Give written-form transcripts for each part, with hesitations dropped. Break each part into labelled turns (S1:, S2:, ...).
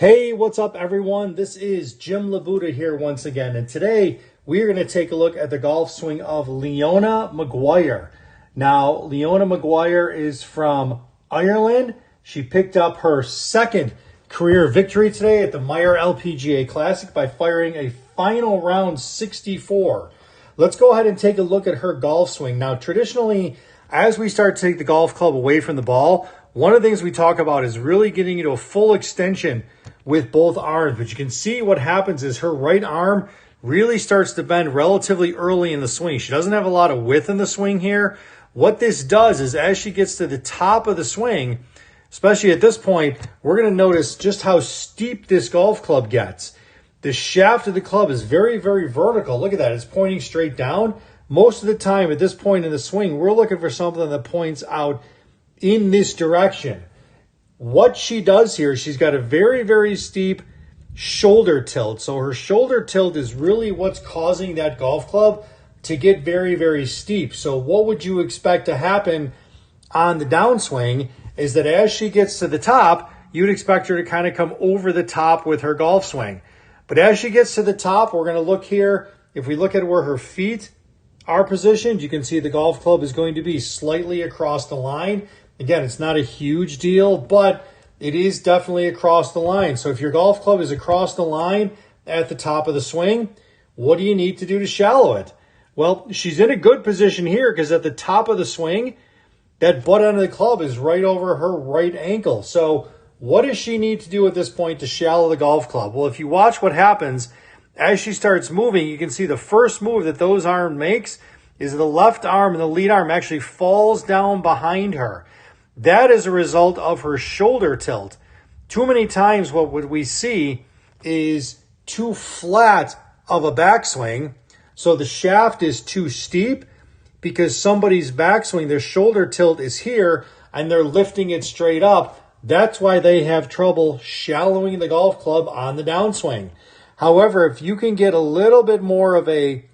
S1: Hey, what's up everyone? This is Jim LaBuda here once again, and today we're going to take a look at the golf swing of Leona Maguire. Now, Leona Maguire is from Ireland. She picked up her second career victory today at the Meijer LPGA Classic by firing a final round 64. Let's go ahead and take a look at her golf swing. Now, traditionally, as we start to take the golf club away from the ball, one of the things we talk about is really getting into a full extension with both arms. But you can see what happens is her right arm really starts to bend relatively early in the swing. She doesn't have a lot of width in the swing here. What this does is as she gets to the top of the swing, especially at this point, we're going to notice just how steep this golf club gets. The shaft of the club is very, very vertical. Look at that. It's pointing straight down. Most of the time at this point in the swing, we're looking for something that points out in this direction. What she does here, she's got a very, very steep shoulder tilt. So her shoulder tilt is really what's causing that golf club to get very, very steep. So what would you expect to happen on the downswing is that as she gets to the top, you'd expect her to kind of come over the top with her golf swing. But as she gets to the top, we're going to look here. If we look at where her feet are positioned, you can see the golf club is going to be slightly across the line. Again, it's not a huge deal, but it is definitely across the line. So if your golf club is across the line at the top of the swing, what do you need to do to shallow it? Well, she's in a good position here because at the top of the swing, that butt end of the club is right over her right ankle. So what does she need to do at this point to shallow the golf club? Well, if you watch what happens as she starts moving, you can see the first move that those arm makes is the left arm and the lead arm actually falls down behind her. That is a result of her shoulder tilt. Too many times what we see is too flat of a backswing. So the shaft is too steep because somebody's backswing, their shoulder tilt is here and they're lifting it straight up. That's why they have trouble shallowing the golf club on the downswing. However, if you can get a little bit more of a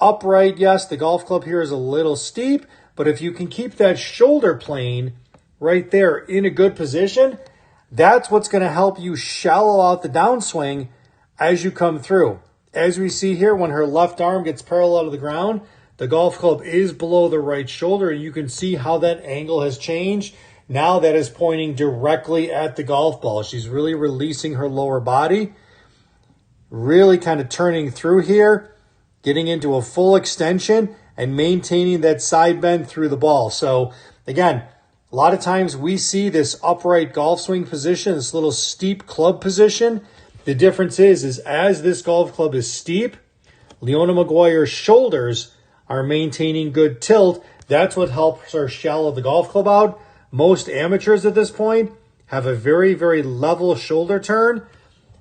S1: upright, yes, the golf club here is a little steep, but if you can keep that shoulder plane right there in a good position, that's what's going to help you shallow out the downswing as you come through. As we see here, when her left arm gets parallel to the ground, the golf club is below the right shoulder, and you can see how that angle has changed. Now that is pointing directly at the golf ball. She's really releasing her lower body, really kind of turning through here, getting into a full extension, and maintaining that side bend through the ball. So again, a lot of times we see this upright golf swing position, this little steep club position. The difference is as this golf club is steep, Leona Maguire's shoulders are maintaining good tilt. That's what helps her shallow the golf club out. Most amateurs at this point have a very, very level shoulder turn.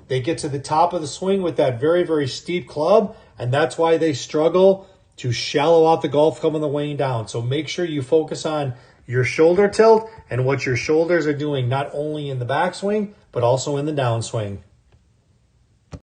S1: They get to the top of the swing with that very, very steep club, and that's why they struggle to shallow out the golf club on the way down. So make sure you focus on your shoulder tilt and what your shoulders are doing, not only in the backswing, but also in the downswing.